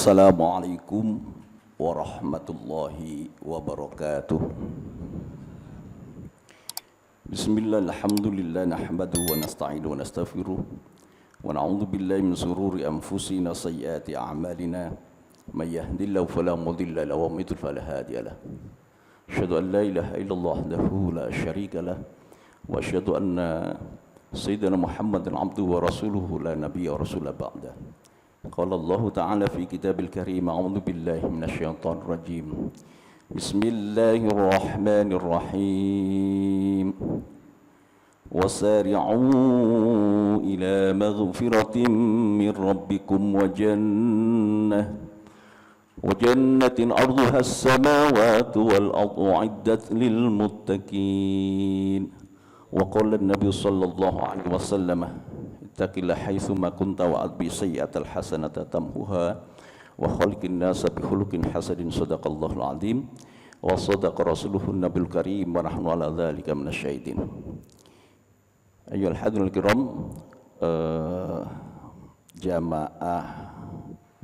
Assalamualaikum warahmatullahi wabarakatuh. Bismillah, alhamdulillah, nahmaduhu wa nasta'inu wa nastaghfiruh wa na'udzu billahi min shururi anfusina sayyiati a'malina may yahdihillahu fala mudilla lahu wa may yudlil fala hadiya lahu. Asyhadu an la ilaha illallah wahdahu la syarika lah wa asyhadu anna sayyidina Muhammadan abduhu wa rasuluhu la nabiyya wa rasula ba'da. Qala Allah Ta'ala fi kitabil karim, a'udzu billahi minasyaitonir rajim. Bismillahirrahmanirrahim. Wasari'u ila maghfiratin min rabbikum wa jannatin arduha as-samawati wal ardu 'iddat lil muttaqin. Wa qala an-nabiy sallallahu alaihi wasallam, ittaqillah haitsuma kunta wa adbi sayyi'atal hasanata tamhuha wa khaliqin nasa bi khuluqin hasanin. Shadaqallahul azim wa shadaqa rasuluhun nabiyul karim wa nahnu ala dzalika minasyahidin. Ayyuhal hadirin kiram, jamaah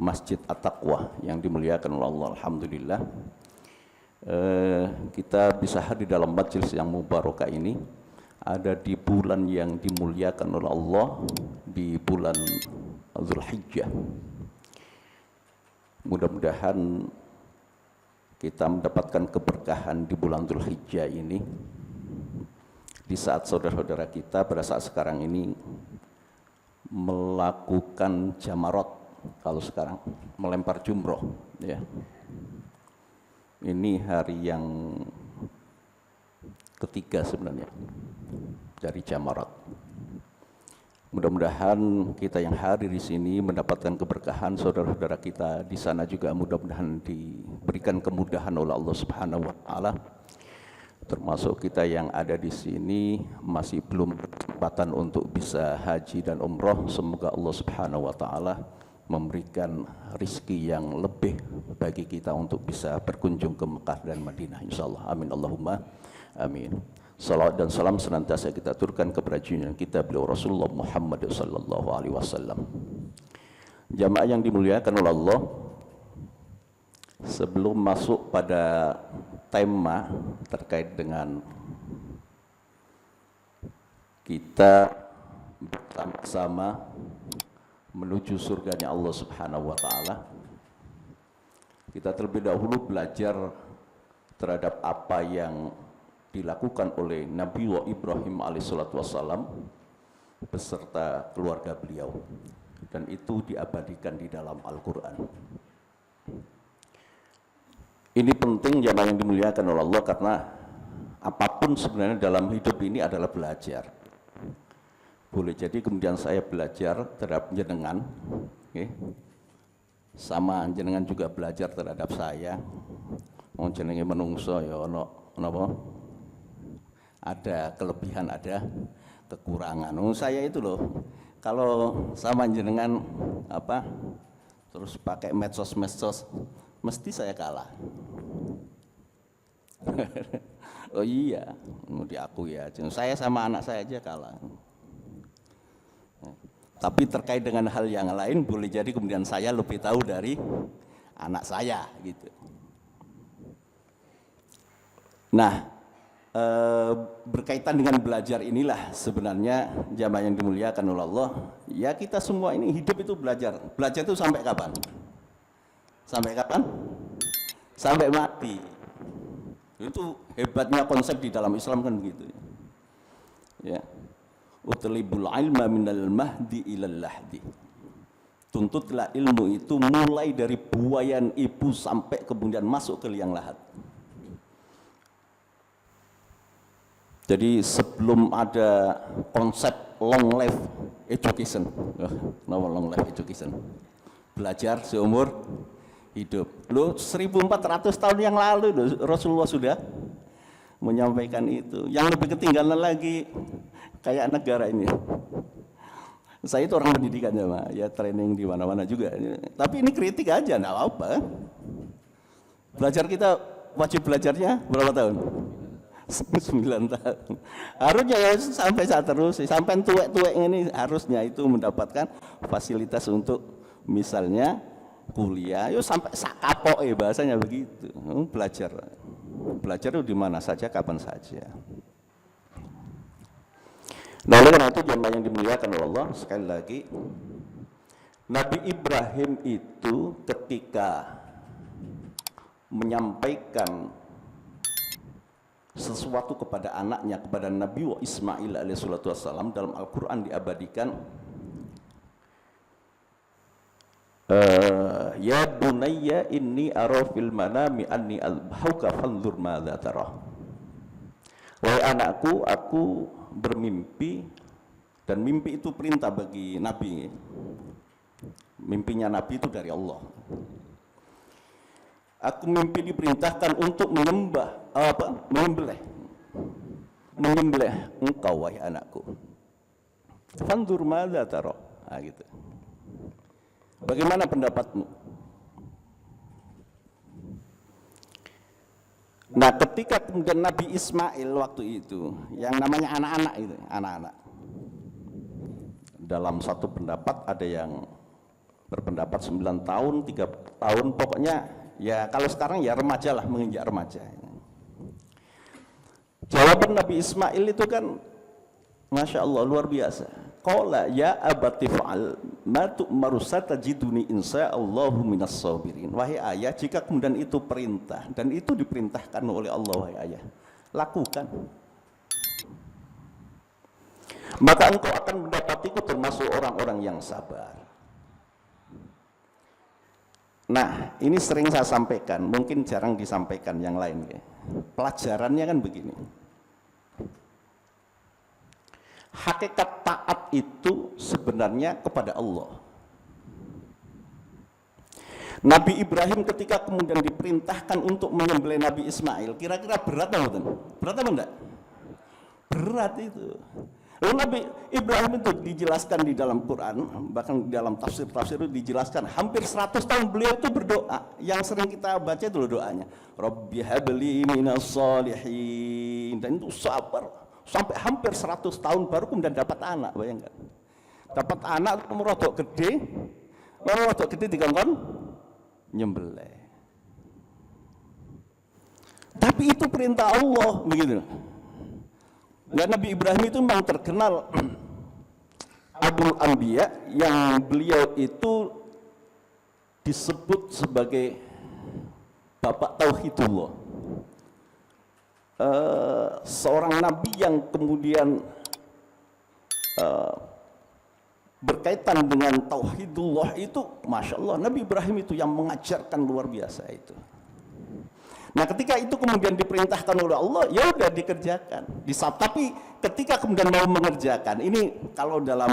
Masjid At-Taqwa yang dimuliakan oleh Allah, alhamdulillah, kita bisa hadir dalam majelis yang mubarakah ini, ada di bulan yang dimuliakan oleh Allah, di bulan Dzulhijjah. Mudah-mudahan kita mendapatkan keberkahan di bulan Dzulhijjah ini, di saat saudara-saudara kita pada saat sekarang ini melakukan jamarat, kalau sekarang melempar jumroh, ya. Ini hari yang ketiga sebenarnya dari jamarat. Mudah-mudahan kita yang hadir di sini mendapatkan keberkahan, saudara-saudara kita di sana juga mudah-mudahan diberikan kemudahan oleh Allah Subhanahu wa taala. Termasuk kita yang ada di sini masih belum berkesempatan untuk bisa haji dan umroh, semoga Allah Subhanahu wa taala memberikan rizki yang lebih bagi kita untuk bisa berkunjung ke Mekah dan Madinah, insyaallah. Amin Allahumma amin. Salawat dan salam senantiasa kita aturkan kepada junjungan kita beliau Rasulullah Muhammad sallallahu alaihi wasallam. Jamaah yang dimuliakan oleh Allah, sebelum masuk pada tema terkait dengan kita bersama-sama menuju surganya Allah Subhanahu wa taala, kita terlebih dahulu belajar terhadap apa yang dilakukan oleh Nabiullah Ibrahim alaihissalatu wassalam beserta keluarga beliau, dan itu diabadikan di dalam Al-Quran. Ini penting jamaah yang dimuliakan oleh Allah, karena apapun sebenarnya dalam hidup ini adalah belajar. Boleh jadi kemudian saya belajar terhadap jenengan, okay, sama jenengan juga belajar terhadap saya. Wong jenenge menungso ya ono napa? Ada kelebihan, ada kekurangan. Saya itu loh, kalau sama jenengan apa terus pakai medsos mesti saya kalah. Oh iya, mau diakui ya. Saya sama anak saya aja kalah. Tapi terkait dengan hal yang lain boleh jadi kemudian saya lebih tahu dari anak saya gitu. Nah, berkaitan dengan belajar inilah sebenarnya jamaah yang dimuliakan oleh Allah, ya kita semua ini hidup itu belajar. Belajar itu sampai kapan? Sampai kapan? Sampai mati. Itu hebatnya konsep di dalam Islam kan begitu. Ya. Utlibul ilma minal mahdi ilal lahdi. Tuntutlah ilmu itu mulai dari buayan ibu sampai kemudian masuk ke liang lahat. Jadi sebelum ada konsep long life education, long life education, belajar seumur hidup. Loh, 1400 tahun yang lalu Rasulullah sudah menyampaikan itu. Yang lebih ketinggalan lagi kayak negara ini. Saya itu orang pendidikan ya training di mana-mana juga. Tapi ini kritik aja, enggak apa-apa. Belajar kita wajib belajarnya berapa tahun? 9 tahun. Harusnya ya sampai saat terus, sampai tuwek-tuwek ini harusnya itu mendapatkan fasilitas untuk misalnya kuliah, yo sampai sakapoke bahasanya begitu. Belajar itu di mana saja, kapan saja. Nah, oleh karena itu jemaah yang dimuliakan oleh Allah, sekali lagi Nabi Ibrahim itu ketika menyampaikan sesuatu kepada anaknya, kepada Nabi Ismail alaihissalatu wassalam, dalam Al-Quran diabadikan, ya bunayya inni ara fil manami anni albahauka fanzur madza tara. Wahai anakku, aku bermimpi, dan mimpi itu perintah bagi Nabi. Mimpinya Nabi itu dari Allah. Aku mimpi diperintahkan untuk menyembelih engkau wahai anakku. Fanzur madza tara. Nah, gitu. Bagaimana pendapatmu? Nah, ketika kemudian Nabi Ismail waktu itu, yang namanya anak-anak, dalam satu pendapat ada yang berpendapat 9 tahun, 3 tahun, pokoknya ya kalau sekarang ya remaja lah, menginjak remaja. Jawaban Nabi Ismail itu kan Masya Allah, luar biasa. Qala ya abati fa'al ma tu'maru satajiduni insyaallahu minas sabirin. Wahai ayah, jika kemudian itu perintah dan itu diperintahkan oleh Allah, wahai ayah, lakukan. Maka engkau akan mendapatiku termasuk orang-orang yang sabar. Nah, ini sering saya sampaikan, mungkin jarang disampaikan yang lain. Ya. Pelajarannya kan begini. Hakikat taat itu sebenarnya kepada Allah. Nabi Ibrahim ketika kemudian diperintahkan untuk menyembelih Nabi Ismail, kira-kira berat apa enggak? Berat apa enggak? Berat itu. Lalu Nabi Ibrahim itu dijelaskan di dalam Quran, bahkan di dalam tafsir-tafsir itu dijelaskan, hampir 100 tahun beliau itu berdoa. Yang sering kita baca itu doanya, Rabbi habli minas sholihin. Dan itu sabar sampai hampir 100 tahun baru kemudian dapat anak, bayangkan. Dapat anak merodok gede, lalu merodok gede dikongkon nyembelih. Tapi itu perintah Allah, begitu. Dan Nabi Ibrahim itu memang terkenal Abul Anbiya, yang beliau itu disebut sebagai Bapak Tauhidullah. Seorang Nabi yang kemudian berkaitan dengan Tauhidullah itu, Masya Allah, Nabi Ibrahim itu yang mengajarkan luar biasa itu. Nah, ketika itu kemudian diperintahkan oleh Allah, ya udah dikerjakan. Tapi ketika kemudian mau mengerjakan, ini kalau dalam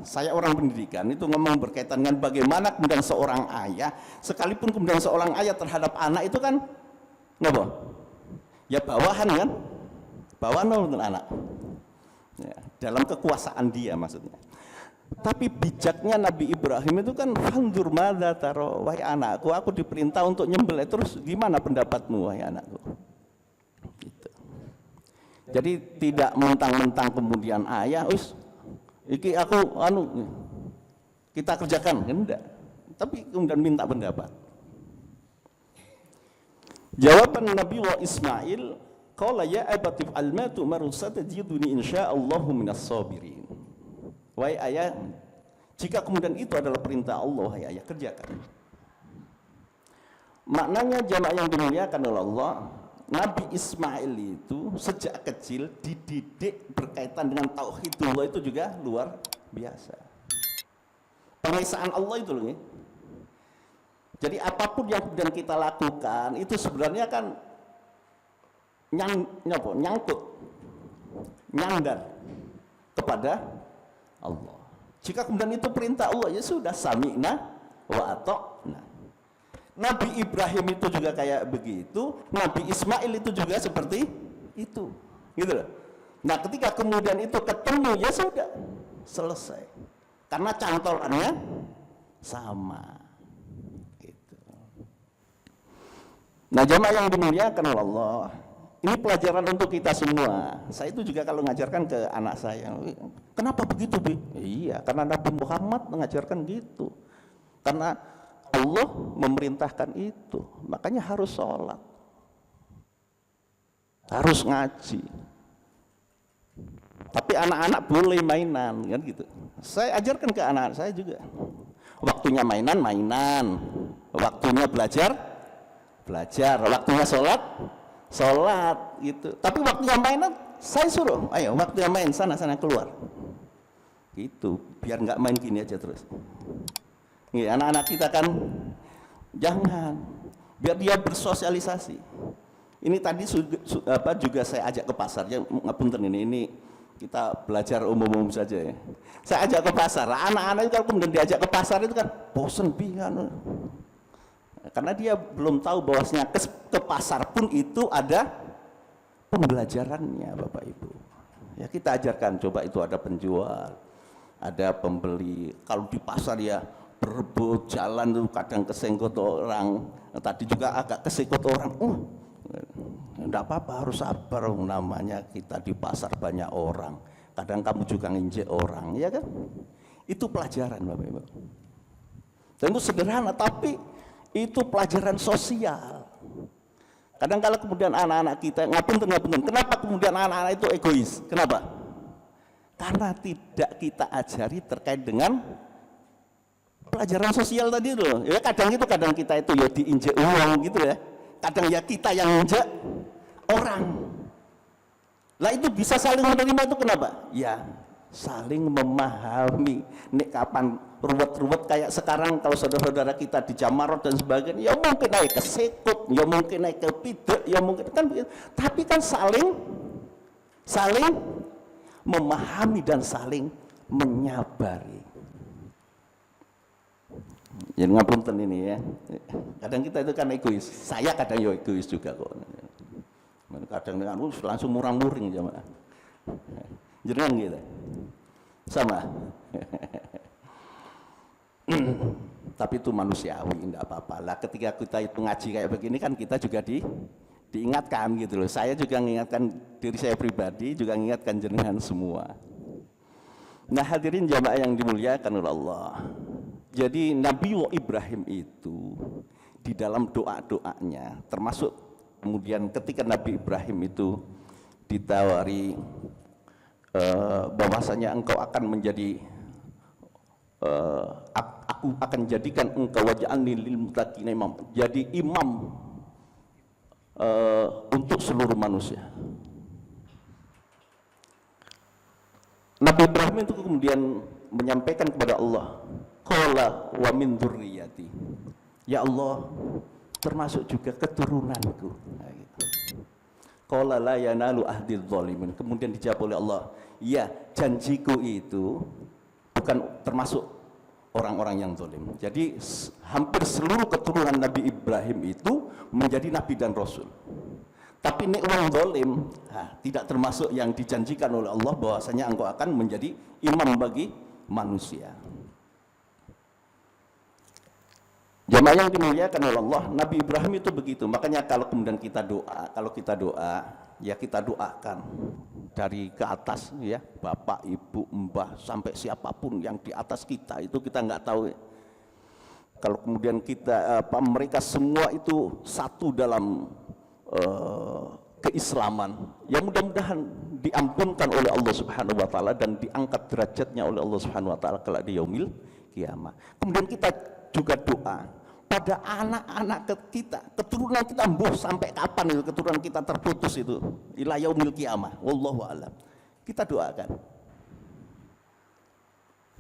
saya orang pendidikan itu ngomong berkaitan dengan bagaimana kemudian seorang ayah, sekalipun kemudian seorang ayah terhadap anak itu kan, ngapa? Ya bawahan kan, bawahan untuk anak. Ya, dalam kekuasaan dia maksudnya. Tapi bijaknya Nabi Ibrahim itu kan, fanzur madza tara, wahai anakku, aku diperintah untuk nyembelih, terus gimana pendapatmu wahai anakku? Gitu. Jadi tidak mentang-mentang kemudian ayah, iki aku kita kerjakan, enggak. Tapi kemudian minta pendapat. Jawaban Nabi Ismail, qala ya abati fa'al ma tu'maru satajiduni insyaallahu minas sabirin. Wahai ayah, jika kemudian itu adalah perintah Allah, wahai ayah, kerjakan. Maknanya jamaah yang dimuliakan oleh Allah, Nabi Ismail itu sejak kecil dididik berkaitan dengan Tauhidullah, itu juga luar biasa. Pengesaan Allah itu loh ya. Jadi apapun yang kemudian kita lakukan itu sebenarnya kan nyandar kepada Allah. Jika kemudian itu perintah Allah, ya sudah, sami'na wa ata'na. Nabi Ibrahim itu juga kayak begitu, Nabi Ismail itu juga seperti itu, gitu loh. Nah, ketika kemudian itu ketemu, ya sudah, selesai. Karena cantolannya sama. Nah, jamaah yang dimuliakan oleh Allah, ini pelajaran untuk kita semua. Saya itu juga kalau mengajarkan ke anak saya, kenapa begitu, Bi? Iya, karena Nabi Muhammad mengajarkan gitu. Karena Allah memerintahkan itu, makanya harus sholat, harus ngaji. Tapi anak-anak boleh mainan, kan gitu. Saya ajarkan ke anak-anak saya juga. Waktunya mainan, mainan. Waktunya belajar, belajar. Waktunya sholat, sholat, gitu. Tapi waktunya mainan, saya suruh, ayo waktunya main, sana-sana keluar. Gitu, biar nggak main gini aja terus. Nih, anak-anak kita kan, jangan. Biar dia bersosialisasi. Ini tadi juga saya ajak ke pasar, ya ngapunten ini kita belajar umum-umum saja ya. Saya ajak ke pasar, anak-anak itu kalau kemudian diajak ke pasar itu kan bosen bingung. Karena dia belum tahu bahwasanya ke pasar pun itu ada pembelajarannya Bapak Ibu. Ya kita ajarkan, coba itu ada penjual, ada pembeli. Kalau di pasar ya berebut jalan tuh kadang kesenggot orang. Tadi juga agak kesenggot orang. Enggak apa-apa, harus sabar, namanya kita di pasar banyak orang, kadang kamu juga nginjek orang, ya kan? Itu pelajaran Bapak Ibu. Dan itu sederhana, tapi itu pelajaran sosial. Kadang kala kemudian anak-anak kita ngapunten, kenapa kemudian anak-anak itu egois? Kenapa? Karena tidak kita ajari terkait dengan pelajaran sosial tadi loh. Ya kadang kita itu ya diinjek uang gitu ya. Kadang ya kita yang injek orang. Lah itu bisa saling menerima itu kenapa? Ya saling memahami. Nek kapan ruwet-ruwet kayak sekarang kalau saudara-saudara kita di Jamarot dan sebagainya, ya mungkin naik ke sekut, ya mungkin naik ke pidek, ya mungkin kan, tapi kan saling memahami dan saling menyabari. Jadi ngapunten ini ya. Kadang kita itu kan egois. Saya kadang ya egois juga kok. Kadang dengan langsung murang-muring jamaah. Jenengan gitu. Sama. Tapi itu manusiawi, enggak apa-apa lah. Ketika kita itu ngaji kayak begini kan kita juga diingatkan gitu loh. Saya juga mengingatkan diri saya pribadi, juga mengingatkan jenengan semua. Nah hadirin jamaah yang dimuliakan oleh Allah. Jadi Nabi Ibrahim itu di dalam doa-doanya, termasuk kemudian ketika Nabi Ibrahim itu ditawari bahwasanya engkau akan menjadi aku akan jadikan engkau waj'alni lil muttaqina imam, jadi imam untuk seluruh manusia. Nabi Ibrahim itu kemudian menyampaikan kepada Allah, qala wa min dzurriyyati, ya Allah termasuk juga keturunanku. Nah, gitu. Qala la yanalu ahdil zalimin. Kemudian dijawab oleh Allah, ya janjiku itu bukan termasuk orang-orang yang zalim. Jadi hampir seluruh keturunan Nabi Ibrahim itu menjadi nabi dan rasul. Tapi ini orang zalim tidak termasuk yang dijanjikan oleh Allah bahwasanya engkau akan menjadi imam bagi manusia. Jamaah yang dimuliakan oleh Allah, Nabi Ibrahim itu begitu. Makanya kalau kemudian kita doa, ya kita doakan dari ke atas ya, bapak, ibu, mbah, sampai siapapun yang di atas kita itu kita nggak tahu. Kalau kemudian kita mereka semua itu satu dalam keislaman, ya mudah-mudahan diampunkan oleh Allah Subhanahu wa taala dan diangkat derajatnya oleh Allah Subhanahu wa taala kelak di yaumil kiamah. Kemudian kita juga doa pada anak-anak kita, keturunan kita, sampai kapan itu keturunan kita terputus itu ila yaumil kiamah, wallahu a'lam. Kita doakan.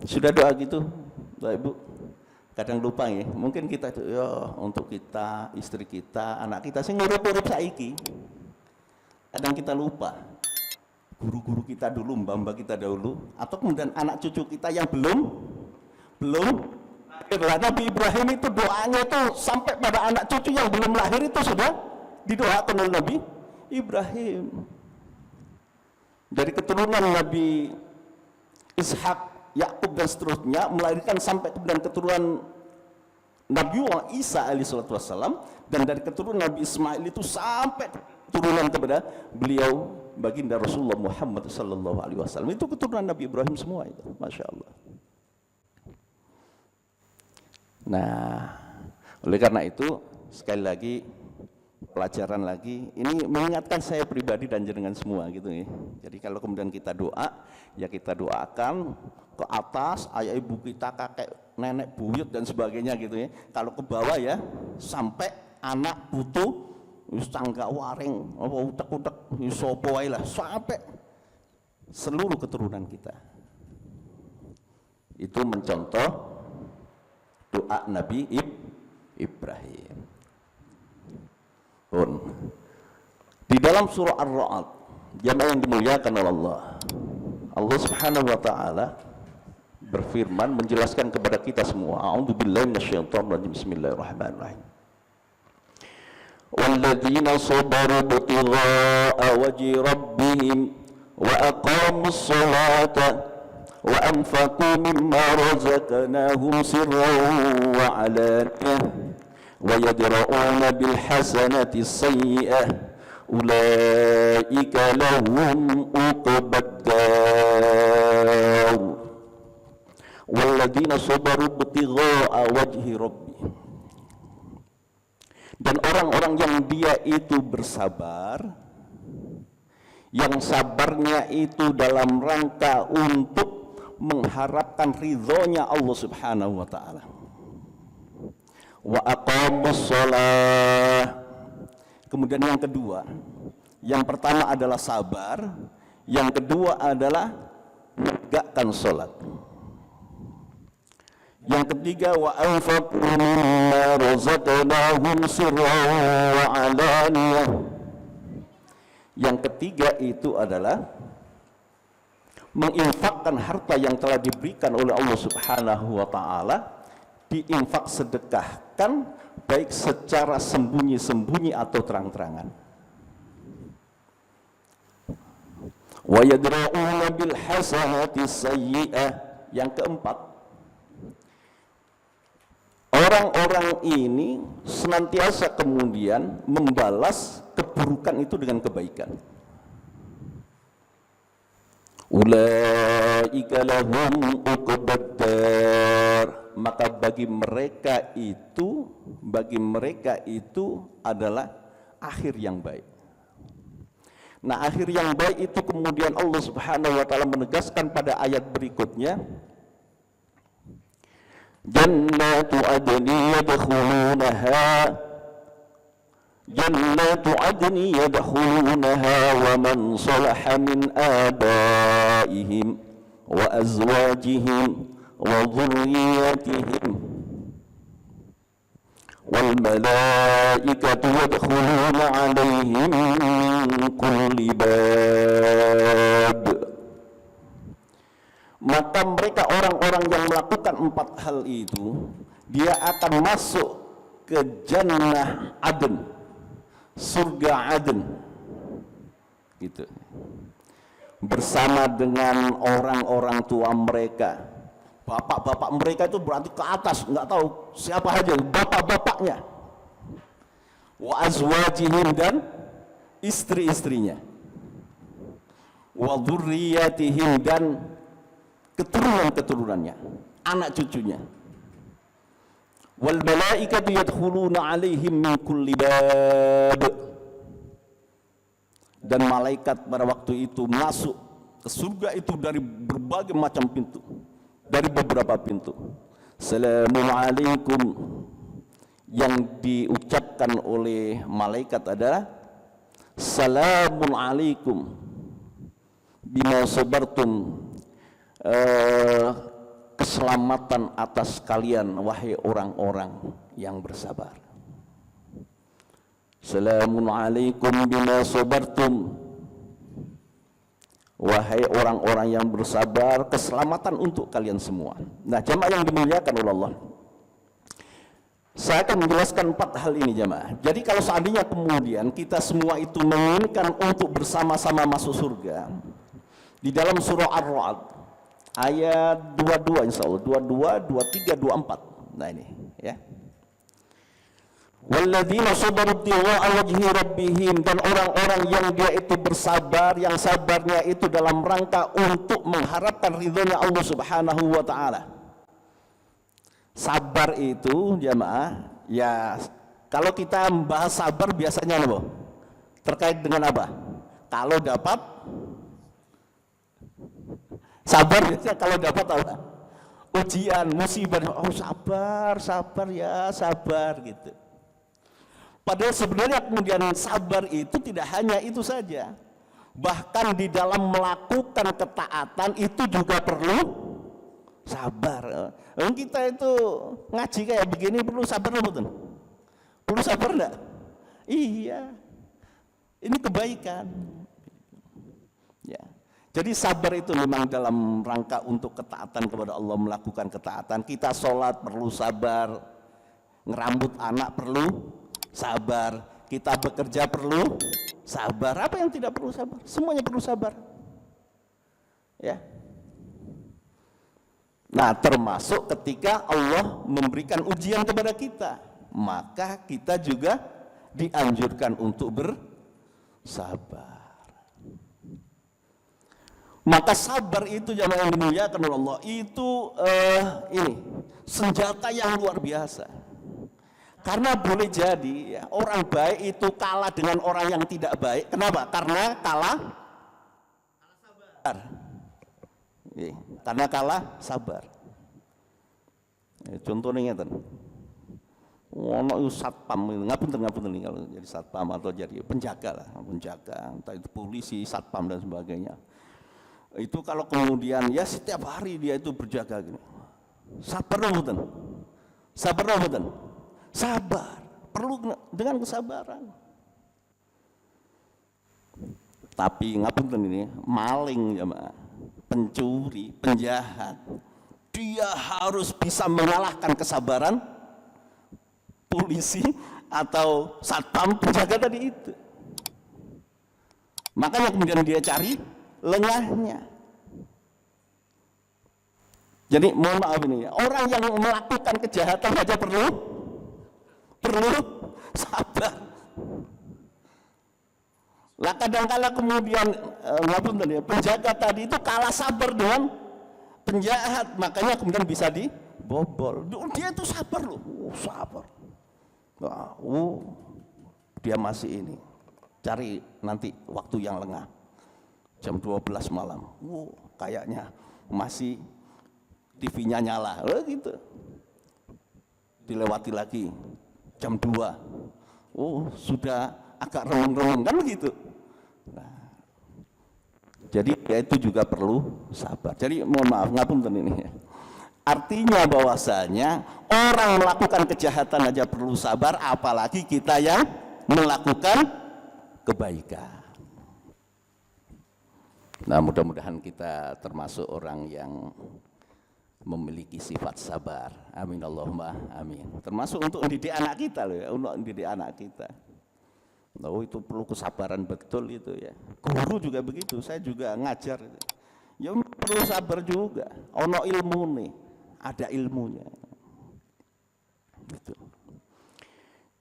Sudah doa gitu Bapak Ibu? Kadang lupa ya, mungkin kita itu ya untuk kita, istri kita, anak kita sing urip-urip saiki. Kadang kita lupa guru-guru kita dulu, mbah-mbah kita dahulu, atau kemudian anak cucu kita yang belum lahir. Nabi Ibrahim itu doanya itu sampai pada anak cucu yang belum lahir itu sudah didoakan oleh Nabi Ibrahim. Dari keturunan Nabi Ishak, Yakub dan seterusnya melahirkan sampai kemudian keturunan Nabi Isa alaihissalatu wassalam, dan dari keturunan Nabi Ismail itu sampai keturunan kepada beliau baginda Rasulullah Muhammad sallallahu alaihi wasallam. Itu keturunan Nabi Ibrahim semua itu, masya Allah. Nah, Oleh karena itu, sekali lagi, pelajaran lagi, ini mengingatkan saya pribadi dan jenengan semua gitu ya. Jadi kalau kemudian kita doa, ya kita doakan ke atas, ayah ibu kita, kakek, nenek, buyut dan sebagainya gitu ya. Kalau ke bawah ya, sampai anak putu, tangga waring, utek-utek, sopo lah, sampai seluruh keturunan kita. Itu mencontoh doa Nabi Ibrahim. Di dalam surah Ar-Ra'd, jamaah yang dimuliakan oleh Allah, Allah Subhanahu wa taala berfirman menjelaskan kepada kita semua, a'udzubillahi minasyaitonir rajim, bismillahirrahmanirrahim. Walladzina sabaru ibtigha'a wajhi rabbihim wa aqamus salata wa anfaqu mimma razaqnahum sirran wa 'alaniyah wa yadra'una bil hasanati sayyi'ah ulaika lahum uqbad dar walladzina sabaru ibtigha'a wajhi rabbihim. Dan orang-orang yang dia itu bersabar, yang sabarnya itu dalam rangka untuk mengharapkan ridhonya Allah Subhanahu wa ta'ala. Wa aqamus shalah. Kemudian yang kedua, yang pertama adalah sabar, yang kedua adalah menegakkan salat. Yang ketiga, wa anfaqu mimma razaqnahum sirran wa 'alaniyah. Yang ketiga itu adalah menginfakkan harta yang telah diberikan oleh Allah Subhanahu wa taala, diinfak sedekahkan baik secara sembunyi-sembunyi atau terang-terangan. Wa yadra'una bil hasanati sayyi'ah. Yang keempat, orang-orang ini senantiasa kemudian membalas keburukan itu dengan kebaikan. Ulaika lahum uqbad dar. Maka bagi mereka itu adalah akhir yang baik. Nah, akhir yang baik itu kemudian Allah Subhanahu wa taala menegaskan pada ayat berikutnya, Jannatu adni yadkhulunaha wa man salaha min abaihim wa azwajihim wa dhurriyyatihim wal malaikatu yadkhuluna 'alaihim min kulli bab. Maka mereka orang-orang yang melakukan empat hal itu, dia akan masuk ke Jannah Aden, surga Aden, gitu, bersama dengan orang-orang tua mereka. Bapak-bapak mereka itu berarti ke atas, nggak tahu siapa aja, bapak-bapaknya. Wa azwajihim, dan istri-istrinya. Wa dzurriyyatihim, dan keturunan-keturunannya, anak cucunya. Wal malaikatu yadkhuluna 'alaihim min kulli bab. Dan malaikat pada waktu itu masuk ke surga itu dari berbagai macam pintu, dari beberapa pintu. Assalamu alaikum. Yang diucapkan oleh malaikat adalah salamun alaikum bima sabartum. Keselamatan atas kalian wahai orang-orang yang bersabar. Assalamun alaikum bima sabartum. Wahai orang-orang yang bersabar, keselamatan untuk kalian semua. Nah, jamaah yang dimuliakan oleh Allah, saya akan menjelaskan 4 hal ini jamaah. Jadi kalau seandainya kemudian kita semua itu menginginkan untuk bersama-sama masuk surga, di dalam surah Ar-Ra'd ayat 22, insyaallah 22, 23, 24. Nah ini ya. Walladzina sabaru ibtigha'a wajhi rabbihim, dan orang-orang yang dia itu bersabar, yang sabarnya itu dalam rangka untuk mengharapkan ridhonya Allah Subhanahu wa taala. Sabar itu jamaah ya kalau kita membahas sabar biasanya apa? Terkait dengan apa? Kalau dapat sabar biasanya kalau dapat apa? Ujian, musibah, oh sabar, sabar ya, sabar gitu. Padahal sebenarnya kemudian sabar itu tidak hanya itu saja. Bahkan di dalam melakukan ketaatan itu juga perlu sabar. Kita itu ngaji kayak begini perlu sabar betul? Perlu sabar enggak? Iya. Ini kebaikan. Ya. Jadi sabar itu memang dalam rangka untuk ketaatan kepada Allah, melakukan ketaatan. Kita sholat perlu sabar, ngerambut anak perlu sabar, kita bekerja perlu sabar. Apa yang tidak perlu sabar? Semuanya perlu sabar. Ya. Nah, termasuk ketika Allah memberikan ujian kepada kita, maka kita juga dianjurkan untuk bersabar. Maka sabar itu jamaah yang dimuliakan oleh Allah itu ini senjata yang luar biasa. Karena boleh jadi ya, orang baik itu kalah dengan orang yang tidak baik. Kenapa? Karena kalah sabar. Karena kalah sabar. Contohnya ngeten. Ono satpam, ngapunten kalau jadi satpam atau jadi penjaga lah, penjaga, entah itu polisi, satpam dan sebagainya. Itu kalau kemudian ya setiap hari dia itu berjaga gini. Sabar mboten. Sabar mboten. Sabar, perlu dengan kesabaran. Tapi ngapunten ini maling ya, pencuri, penjahat, dia harus bisa mengalahkan kesabaran polisi atau satpam penjaga tadi itu. Makanya kemudian dia cari lengahnya. Jadi mohon maaf ini ya, orang yang melakukan kejahatan saja perlu sabar. Lah kadang-kala kemudian penjaga tadi itu kalah sabar dengan penjahat, makanya kemudian bisa dibobol. Dia itu sabar loh, sabar. Dia masih ini cari nanti waktu yang lengah. Jam 12 malam, kayaknya masih TV-nya nyala, gitu. Dilewati lagi, jam 2, sudah agak remeng-remeng, kan begitu. Nah, jadi ya itu juga perlu sabar. Jadi mohon maaf, ngapunten ini. Artinya bahwasanya orang melakukan kejahatan aja perlu sabar, apalagi kita yang melakukan kebaikan. Nah, mudah-mudahan kita termasuk orang yang memiliki sifat sabar. Amin Allahumma amin. Termasuk untuk mendidik anak kita loh ya, untuk mendidik anak kita. Oh, itu perlu kesabaran betul itu ya. Guru juga begitu, saya juga ngajar itu. Ya perlu sabar juga. Ono ilmu nih, ada ilmunya. Gitu.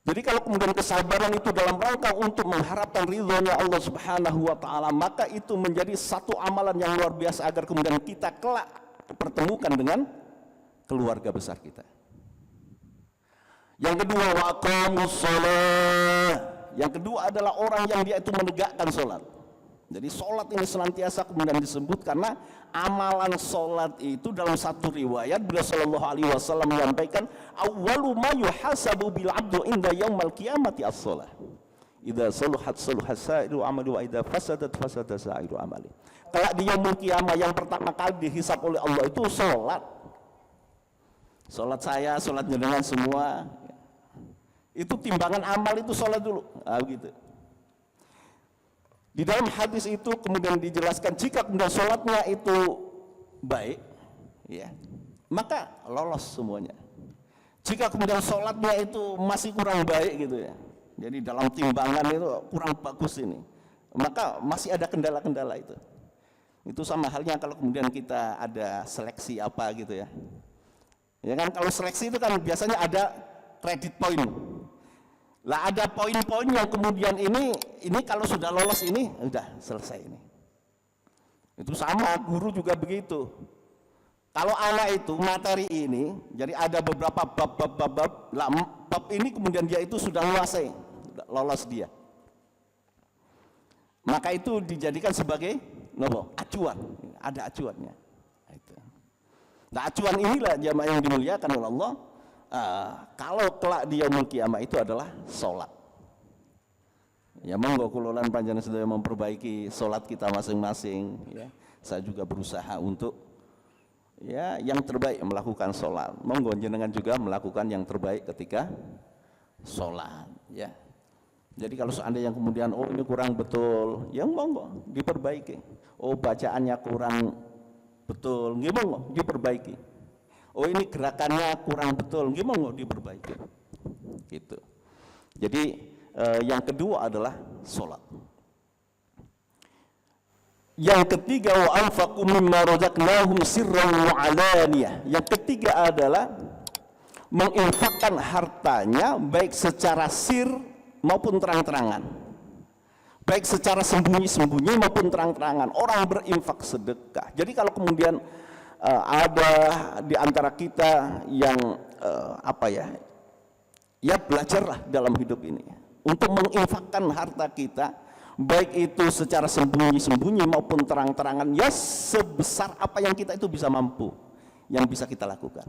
Jadi kalau kemudian kesabaran itu dalam rangka untuk mengharapkan ridhonya Allah Subhanahu wa taala, maka itu menjadi satu amalan yang luar biasa agar kemudian kita kelak pertemukan dengan keluarga besar kita. Yang kedua, waqamus shalah. Yang kedua adalah orang yang dia itu menegakkan sholat. Jadi sholat ini senantiasa kemudian disebut karena amalan sholat itu dalam satu riwayat beliau sallallahu alaihi wasallam menyampaikan awwalu ma yuhasabu bil abdu inda yaumal qiyamati as-shalah. Idza saluhat saluhat sa'iru amali wa idza fasadat fasada sa'iru amali. Kalau di yaumul qiyamah yang pertama kali dihisab oleh Allah itu sholat. Sholat saya, sholat jenengan semua. Itu timbangan amal itu sholat dulu. Begitu. Di dalam hadis itu kemudian dijelaskan jika kemudian sholatnya itu baik, ya, maka lolos semuanya. Jika kemudian sholatnya itu masih kurang baik gitu ya, jadi dalam timbangan itu kurang bagus ini, maka masih ada kendala-kendala itu. Itu sama halnya kalau kemudian kita ada seleksi apa gitu ya. Ya kan kalau seleksi itu kan biasanya ada credit point. Lah ada poin-poin yang kemudian ini kalau sudah lolos ini udah selesai ini. Itu sama guru juga begitu. Kalau anak itu materi ini, jadi ada beberapa bab ini kemudian dia itu sudah menguasai, lolos dia. Maka itu dijadikan sebagai acuan, ada acuannya. Nah, acuan inilah jamaah yang dimuliakan oleh Allah. Kalau kelak di yaumul qiyamah itu adalah sholat. Ya monggo kulolan panjenengan sedaya memperbaiki sholat kita masing-masing. Ya, saya juga berusaha untuk ya yang terbaik melakukan sholat. Monggo jenengan juga melakukan yang terbaik ketika sholat. Ya. Jadi kalau seandainya kemudian ini kurang betul, ya monggo diperbaiki. Bacaannya kurang betul, monggo diperbaiki. Ini gerakannya kurang betul, monggo diperbaiki. Gitu. Jadi yang kedua adalah sholat. Yang ketiga wa anfaqu mimma razaqnahum sirran wa alaniyah. Yang ketiga adalah menginfakkan hartanya baik secara sir maupun terang-terangan. Baik secara sembunyi-sembunyi maupun terang-terangan. Orang berinfak sedekah. Jadi kalau kemudian ada di antara kita yang ya belajarlah dalam hidup ini untuk menginfakkan harta kita, baik itu secara sembunyi-sembunyi maupun terang-terangan, ya sebesar apa yang kita itu bisa mampu, yang bisa kita lakukan.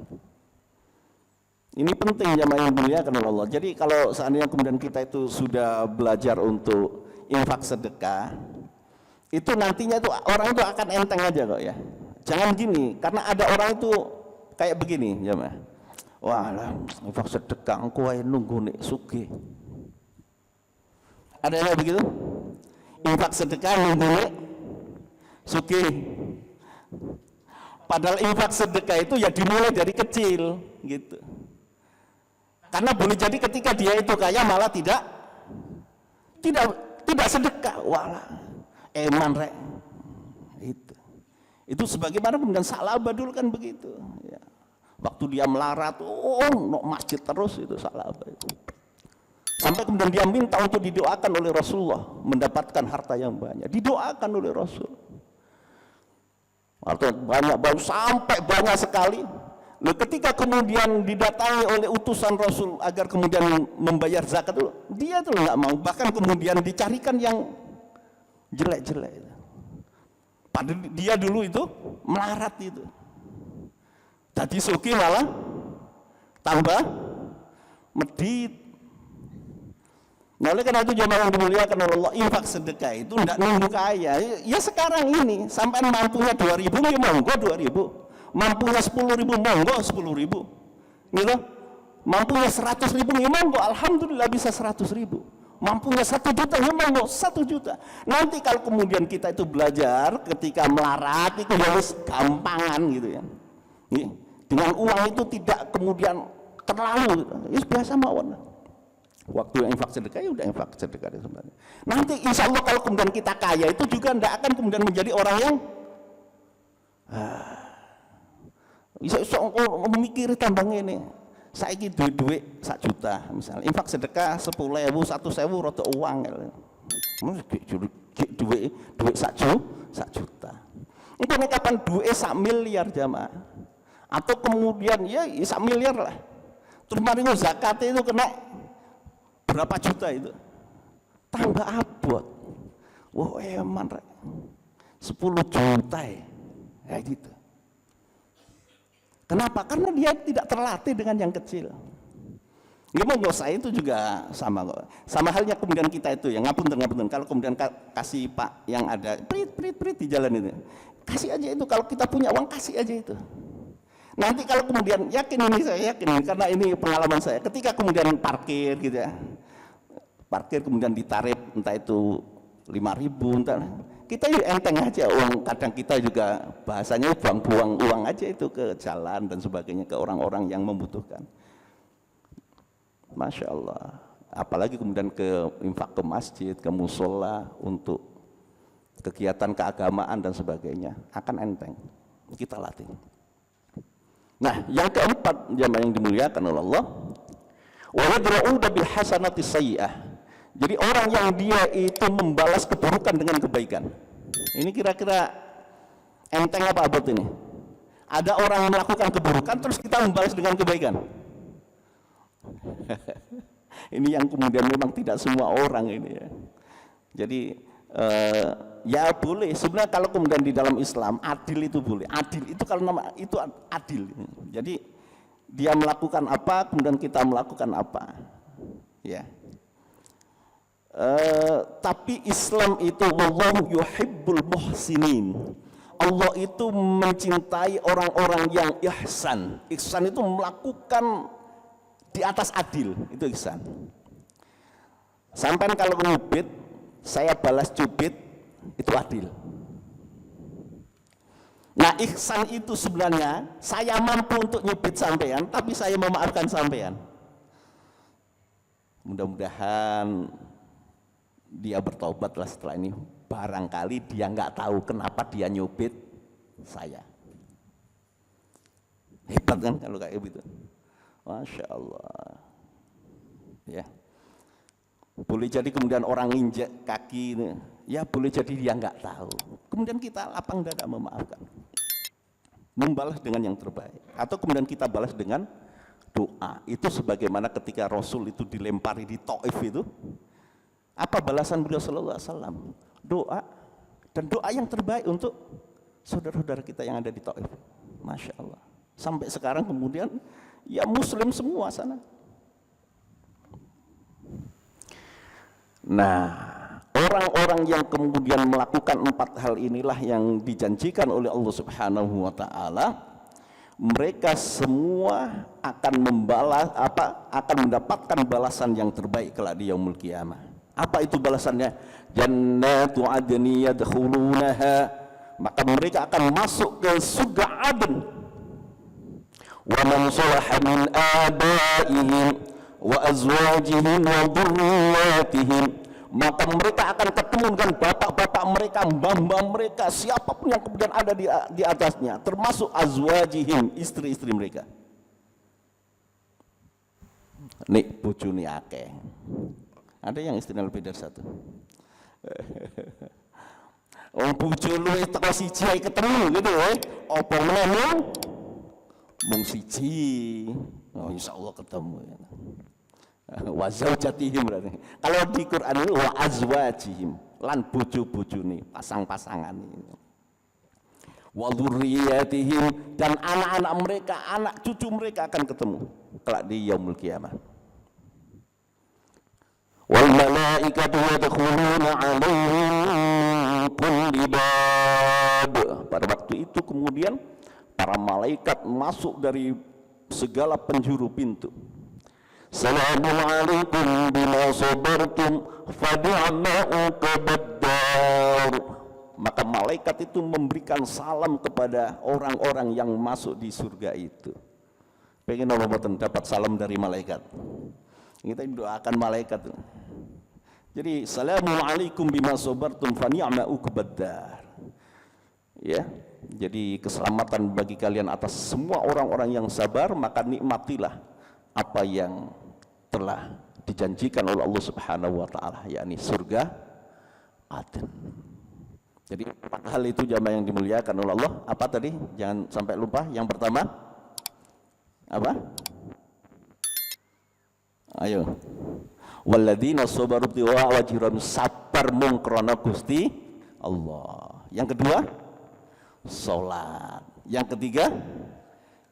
Ini penting jamaah yang dimuliakan oleh Allah. Jadi kalau seandainya kemudian kita itu sudah belajar untuk infak sedekah, itu nantinya itu orang itu akan enteng aja kok ya. Jangan gini, karena ada orang itu kayak begini jamaah. Wah lah, infak sedekah engko ae nunggu nek sugih. Ada yang begitu? Infak sedekah nunggu sugih. Padahal infak sedekah itu ya dimulai dari kecil gitu. Karena boleh jadi ketika dia itu kaya malah tidak sedekah. Walah, eman rek. Itu sebagaimana kemudian Salabah dulu kan begitu. Ya. Waktu dia melarat, masjid terus itu Salabah itu. Sampai kemudian dia minta untuk didoakan oleh Rasulullah mendapatkan harta yang banyak. Didoakan oleh Rasul. Harta banyak, sampai banyak sekali. Lalu ketika kemudian didatangi oleh utusan Rasul agar kemudian membayar zakat dulu, dia tuh nggak mau. Bahkan kemudian dicarikan yang jelek-jelek. Padahal dia dulu itu melarat itu. Tadi suki malah tambah medit. Nah, oleh karena itu jamaah yang dimuliakan oleh Allah, infak sedekah itu tidak nunggu kaya. Ya sekarang ini sampai mampunya 2.000 ya monggo 2.000. Mampunya 10.000 monggo 10.000. Gitu. Mampunya 100.000 ya monggo, alhamdulillah bisa 100.000. Mampunya 1 juta ya monggo 1 juta. Nanti kalau kemudian kita itu belajar ketika melarat itu harus gampangan gitu ya. Dengan uang itu tidak kemudian terlalu gitu. Biasa mawon. Waktu yang infak sedekah ya udah infak sedekah sebenarnya. Nanti insya Allah kalau kemudian kita kaya itu juga tidak akan kemudian menjadi orang yang memikir tambang ini. Saya ini duit 1 juta misalnya, infak sedekah 10.000, 1.000 rada uang. Duit 1 juta. Itu kapan duit 1 miliar jamaah. Atau kemudian ya 1 miliar lah. Terus mari zakat itu kena berapa juta itu? Tambah abot. Wah, eman rek. 10 juta ya gitu. Kenapa? Karena dia tidak terlatih dengan yang kecil. Ngomong saya itu juga sama kok. Sama halnya kemudian kita itu ya ngapunten. Kalau kemudian kasih Pak yang ada prit di jalan itu. Kasih aja itu, kalau kita punya uang kasih aja itu. Nanti kalau kemudian saya yakin karena ini pengalaman saya, ketika kemudian parkir gitu ya, parkir kemudian ditarif entah itu 5.000 entah, kita enteng aja uang. Kadang kita juga bahasanya buang-buang uang aja itu ke jalan dan sebagainya, ke orang-orang yang membutuhkan. Masya Allah. Apalagi kemudian ke infak ke masjid, ke musola untuk kegiatan keagamaan dan sebagainya, akan enteng kita latih. Nah, yang keempat jamaah yang dimuliakan oleh Allah, wa yadra'uda bil hasanati sayyi'ah. Jadi orang yang dia itu membalas keburukan dengan kebaikan. Ini kira-kira enteng apa abot ini? Ada orang yang melakukan keburukan terus kita membalas dengan kebaikan. Ini yang kemudian memang tidak semua orang ini ya. Jadi ya boleh sebenarnya kalau kemudian di dalam Islam adil itu boleh. Adil itu kalau nama itu adil. Jadi dia melakukan apa kemudian kita melakukan apa. Ya. Tapi Islam itu wallahu yuhibbul muhsinin. Allah itu mencintai orang-orang yang ihsan. Ihsan itu melakukan di atas adil, itu ihsan. Sampai kalau nyubit, saya balas cubit, itu adil. Nah ihsan itu sebenarnya saya mampu untuk nyubit sampean, tapi saya memaafkan sampean. Mudah-mudahan dia bertobatlah setelah ini. Barangkali dia nggak tahu kenapa dia nyubit saya. Hebat kan kalau kayak gitu. Masya Allah. Ya. Boleh jadi kemudian orang injek kaki ini, ya boleh jadi dia nggak tahu. Kemudian kita lapang dada memaafkan. Membalas dengan yang terbaik. Atau kemudian kita balas dengan doa. Itu sebagaimana ketika Rasul itu dilempari di Taif itu. Apa balasan beliau sallallahu alaihi wasallam? Doa, dan doa yang terbaik untuk saudara-saudara kita yang ada di Taif. Masya Allah. Sampai sekarang kemudian ya muslim semua sana. Nah, orang-orang yang kemudian melakukan 4 hal inilah yang dijanjikan oleh Allah Subhanahu wa taala, mereka semua akan membalas akan mendapatkan balasan yang terbaik kelak di yaumul qiyamah. Apa itu balasannya? Jannatu adni yadkhulunaha, maka mereka akan masuk ke surga Aden. Wa man salaha min abaihim wa azwajihim wa dhurriyyatihim, maka mereka akan ketemu dengan bapak-bapak mereka, mbah-mbah mereka, siapapun yang kemudian ada di atasnya, termasuk azwajihim, istri-istri mereka. Nik bojone akeh. Ada yang istrinya lebih dari 1. Oh bojo luwih teko siji ketemu gitu ya. Apa meneh mung siji. Oh insyaallah ketemu ya. Wa zaujatihim berarti. Kalau di Quran itu wa azwajihim, lan bojo-bojone, pasang-pasangan ini. Wa dzurriyyatihim, dan anak-anak mereka, anak cucu mereka akan ketemu kelak di yaumul qiyamah. Wal malaikatu yadkhuluna 'alaihim kulli bab. Pada waktu itu kemudian para malaikat masuk dari segala penjuru pintu. Assalamualaikum bima sabartum fani'ma uqbaddar. Maka malaikat itu memberikan salam kepada orang-orang yang masuk di surga itu. Pengen Allah dapat salam dari malaikat. Kita doakan malaikat. Jadi assalamualaikum bima sabartum fani'ma uqbaddar. Ya. Jadi keselamatan bagi kalian atas semua orang-orang yang sabar, maka nikmatilah apa yang telah dijanjikan oleh Allah Subhanahu wa taala, yakni surga Aden. Jadi 4 hal itu jamaah yang dimuliakan oleh Allah. Apa tadi? Jangan sampai lupa. Yang pertama apa? Ayo. Walladzina sabaru tiwa wajhiran, sabar mung krana Gusti Allah. Yang kedua, salat. Yang ketiga,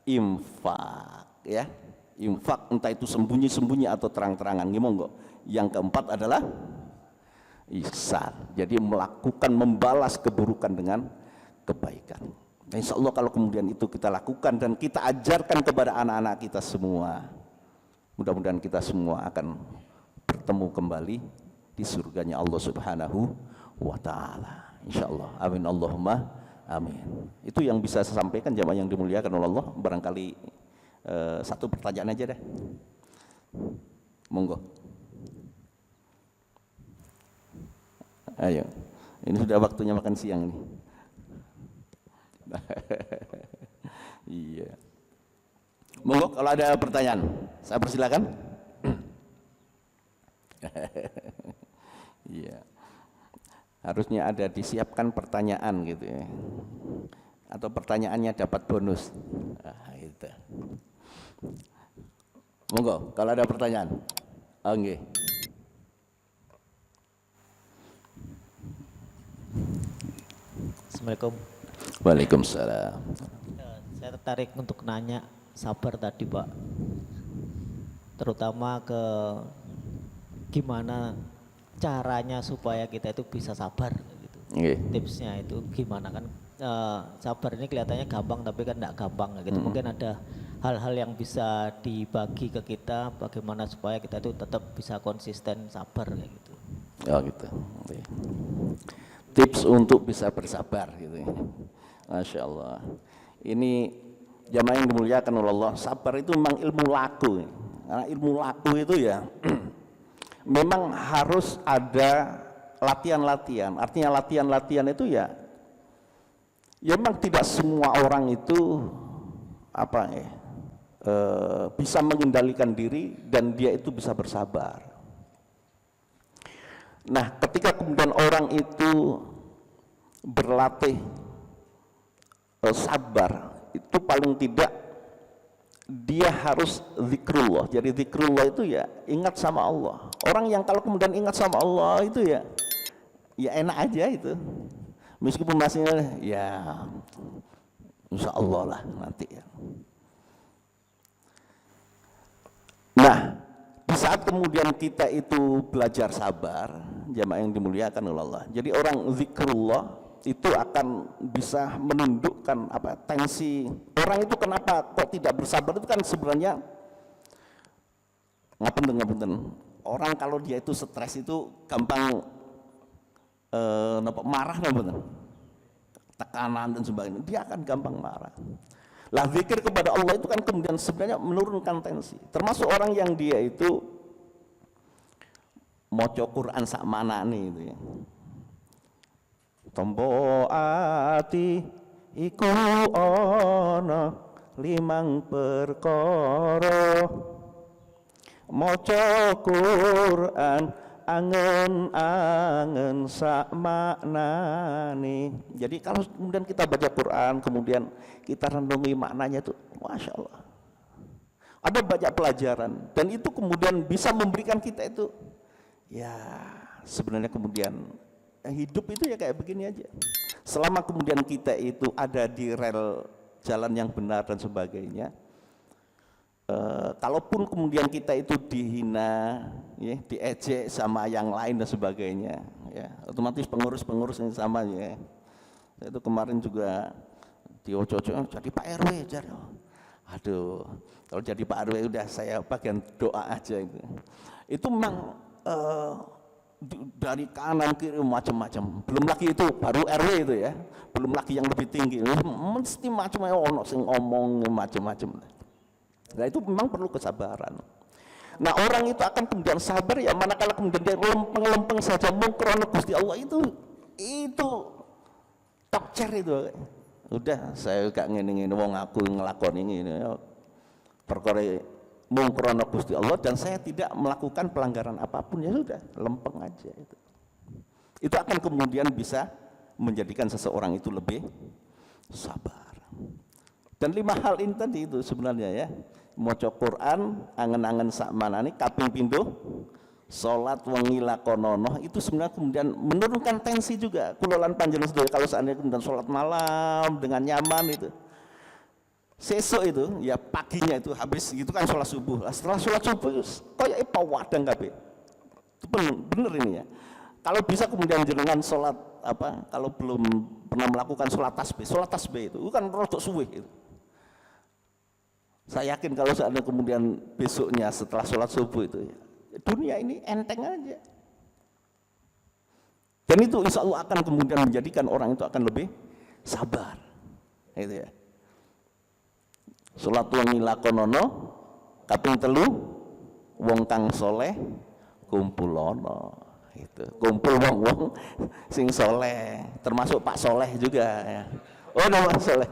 infak, ya. Infak entah itu sembunyi-sembunyi atau terang-terangan, gimana? Yang keempat adalah ihsan. Jadi melakukan, membalas keburukan dengan kebaikan. Dan insya Allah kalau kemudian itu kita lakukan dan kita ajarkan kepada anak-anak kita semua, mudah-mudahan kita semua akan bertemu kembali di surganya Allah Subhanahu wa taala. Insyaallah. Amin Allahumma amin. Itu yang bisa saya sampaikan jamaah yang dimuliakan oleh Allah. Barangkali satu pertanyaan aja deh. Monggo. Ayo. Ini sudah waktunya makan siang nih. Iya. Monggo kalau ada pertanyaan, saya persilakan. Iya. Harusnya ada disiapkan pertanyaan gitu ya. atau pertanyaannya dapat bonus. Nah, itu. Monggo, kalau ada pertanyaan. Oke. Assalamualaikum. Waalaikumsalam. Saya tertarik untuk nanya sabar tadi Pak, terutama ke gimana caranya supaya kita itu bisa sabar gitu. Tipsnya itu gimana kan? Sabar ini kelihatannya gampang tapi kan enggak gampang gitu. Mungkin ada hal-hal yang bisa dibagi ke kita bagaimana supaya kita itu tetap bisa konsisten sabar kayak gitu. Oh gitu. Tips untuk bisa bersabar gitu. Masya Allah. Ini jamaah yang dimuliakan oleh Allah, sabar itu memang ilmu laku. Karena ilmu laku itu ya memang harus ada latihan-latihan. Artinya latihan-latihan itu ya memang tidak semua orang itu bisa mengendalikan diri dan dia itu bisa bersabar. Nah, ketika kemudian orang itu berlatih sabar, itu paling tidak dia harus zikrullah. Jadi zikrullah itu ya ingat sama Allah. Orang yang kalau kemudian ingat sama Allah itu ya enak aja itu. Meskipun masih ya insya Allah lah nanti ya. Nah, di saat kemudian kita itu belajar sabar, jamaah yang dimuliakan oleh Allah. Jadi orang zikrullah itu akan bisa menundukkan tensi. Orang itu kenapa kok tidak bersabar itu kan sebenarnya ngapunten. Orang kalau dia itu stres itu gampang marah tekanan dan sebagainya, dia akan gampang marah. Lah zikir kepada Allah itu kan kemudian sebenarnya menurunkan tensi. Termasuk orang yang dia itu maca Quran sak manane itu ya. Tombo ati iku ana limang perkara, maca Quran angen-angen sak maknane. Jadi kalau kemudian kita baca Quran, kemudian kita renungi maknanya itu, Masya Allah, ada banyak pelajaran, dan itu kemudian bisa memberikan kita itu, ya sebenarnya kemudian hidup itu ya kayak begini aja. Selama kemudian kita itu ada di rel jalan yang benar dan sebagainya, kalaupun kemudian kita itu dihina, ya, diejek sama yang lain dan sebagainya, ya, otomatis pengurus yang sama ya. Itu kemarin juga dioco-oco jadi Pak RW, aduh, kalau jadi Pak RW udah saya bagian doa aja itu. Itu memang dari kanan kiri macam-macam. Belum lagi itu baru RW itu ya, belum lagi yang lebih tinggi, mesti macam-macam ono sing ngomong macam-macam. Nah itu memang perlu kesabaran. Nah orang itu akan kemudian sabar ya manakala kemudian dia lempeng-lempeng saja mengkrono Gusti Allah itu tokcer itu. Udah saya gak ngene-ngene wong aku ngelakoni ini perkara mengkrono Gusti Allah dan saya tidak melakukan pelanggaran apapun, ya sudah lempeng aja itu. Itu akan kemudian bisa menjadikan seseorang itu lebih sabar. Dan 5 hal ini tadi itu sebenarnya ya, maca Quran angen-angen sak manane, kaping pindho salat wengi lakonono, itu sebenarnya kemudian menurunkan tensi juga. Kula lan panjenengan sedaya kalau seandainya kemudian salat malam dengan nyaman itu, sesuk itu ya paginya itu habis gitu kan sholat subuh. Setelah sholat subuh kayak pawadang kabeh. Itu bener ini ya. Kalau bisa kemudian jenengan sholat kalau belum pernah melakukan sholat tasbih itu kan rodok suwe itu. Saya yakin kalau seandainya kemudian besoknya setelah sholat subuh itu ya, dunia ini enteng aja. Dan itu insya Allah akan kemudian menjadikan orang itu akan lebih sabar. Itu ya. Sholat wengi lakonono, kaping telu wong kang soleh kumpulono. Itu kumpul wong-wong sing soleh, termasuk Pak Soleh juga ya. Oh nama Soleh.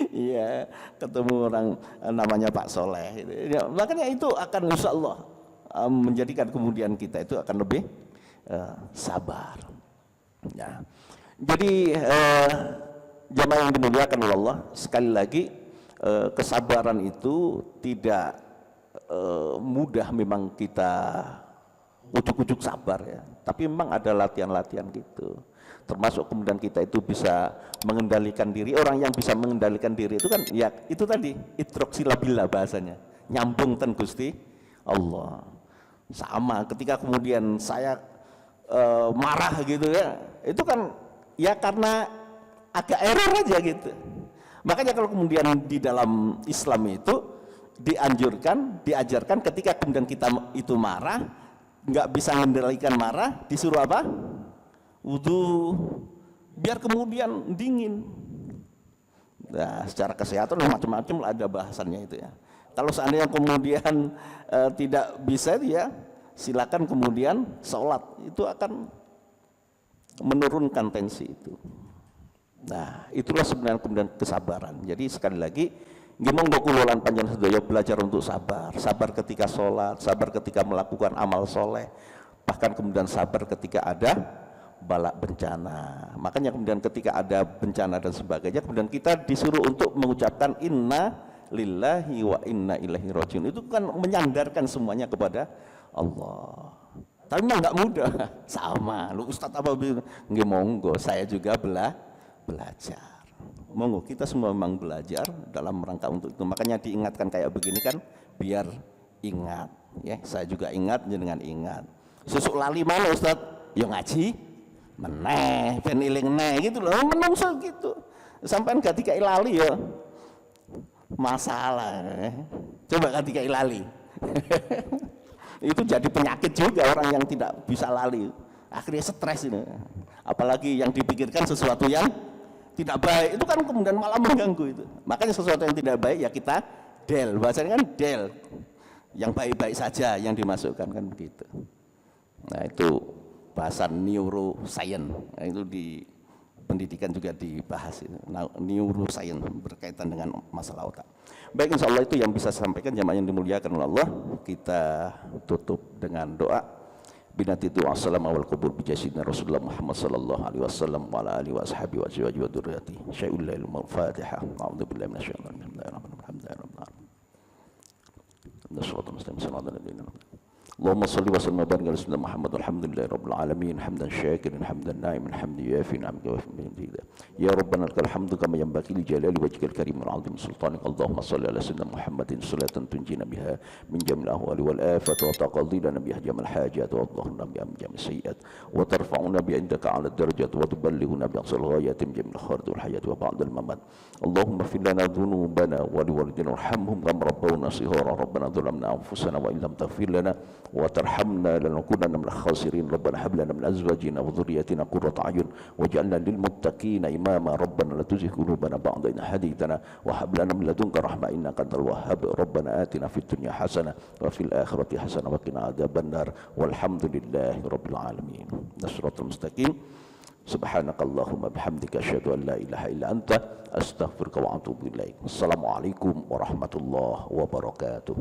Iya, ketemu orang namanya Pak Soleh. Ya, makanya itu akan insya Allah menjadikan kemudian kita itu akan lebih sabar. Ya. Jadi jamaah yang dimuliakan oleh Allah, sekali lagi kesabaran itu tidak mudah memang kita ujuk-ujuk sabar ya. Tapi memang ada latihan-latihan gitu. Termasuk kemudian kita itu bisa mengendalikan diri. Orang yang bisa mengendalikan diri itu kan ya itu tadi idroksilabillah bahasanya. Nyambung ten Gusti Allah. Sama ketika kemudian saya marah gitu ya. Itu kan ya karena agak error aja gitu. Makanya kalau kemudian di dalam Islam itu diajarkan ketika kemudian kita itu marah, nggak bisa mengendalikan marah, disuruh apa? Wudu, biar kemudian dingin. Nah, secara kesehatan macam-macam ada bahasannya itu ya. Kalau seandainya kemudian tidak bisa ya, silakan kemudian sholat, itu akan menurunkan tensi itu. Nah, itulah sebenarnya kemudian kesabaran. Jadi sekali lagi, gimana kulolan panjang sedaya belajar untuk sabar. Sabar ketika sholat, sabar ketika melakukan amal soleh, bahkan kemudian sabar ketika ada bala bencana. Makanya kemudian ketika ada bencana dan sebagainya, kemudian kita disuruh untuk mengucapkan inna lillahi wa inna ilaihi rajiun. Itu kan menyandarkan semuanya kepada Allah. Tapi memang nggak mudah. Sama, lu Ustadz apa bilang? Nggih monggo, saya juga belajar. Monggo kita semua memang belajar dalam rangka untuk itu. Makanya diingatkan kayak begini kan biar ingat ya. Saya juga ingat jenengan ingat. Susuk lali mana Ustaz? Ya ngaji meneh ben iling neh gitu loh. Menungso gitu. Sampean gak dikai lali ya. Masalah. Coba gak dikai lali. Itu jadi penyakit juga orang yang tidak bisa lali. Akhirnya stres ini. Apalagi yang dipikirkan sesuatu yang tidak baik, itu kan kemudian malah mengganggu itu. Makanya sesuatu yang tidak baik ya kita del, bahasanya kan del, yang baik-baik saja yang dimasukkan kan begitu. Nah itu bahasa neuroscience, nah, itu di pendidikan juga dibahas itu. Nah, neuroscience berkaitan dengan masalah otak. Baik, insya Allah itu yang bisa saya sampaikan jamaah yang dimuliakan oleh Allah. Kita tutup dengan doa. Binati itu assalamu wal qubur bijasidina Rasulullah Muhammad sallallahu alaihi wasallam wa ala alihi wa ashabihi wa azwajihi wa dzurriyyati syai'ul lail al-fatihah a'udzu billahi minasyaitonir rajim bismillahirrahmanirrahim Allahumma salli wa sallim wa barik ala sayyidina Muhammad walhamdulillahi rabbil alamin hamdan syakirin hamdan na'iman hamdan yafi ni'amaka wa hamdan ya rabbana lakal hamdu kama yanbaghi li jalali wajhikal karim wal 'azim sultanik Allahumma salli ala sayyidina Muhammadin salatan tunjina biha min jamil ahwali wal afat wa taqdi lana biha jamal hajat wa dhahna biha min jamil sayyiat wa tarfa'una bi indaka 'ala darajat wa tuballighuna bi aqsal ghayatin jamil khairat wal hayat wa ba'dal mamat Allahumma fil lana dhunubana wa liwalidina warhamhum kama rabbawna shighara rabbana dhalamna anfusana wa illam taghfir lana وترحمنا لنكونن من الخاسرين ربنا هب لنا من ازواجنا وذرياتنا قرة اعين واجعلنا للمتقين اماما ربنا لا تزغ قلوبنا بعد إذ هديتنا وهب لنا من لدنك رحمة انك انت الوهاب ربنا آتنا في الدنيا حسنة وفي الآخرة حسنة وقنا عذاب النار والحمد لله رب العالمين الصراط المستقيم سبحانك اللهم بحمدك أشهد أن لا إله إلا أنت أستغفرك وأتوب إليك السلام عليكم ورحمة الله وبركاته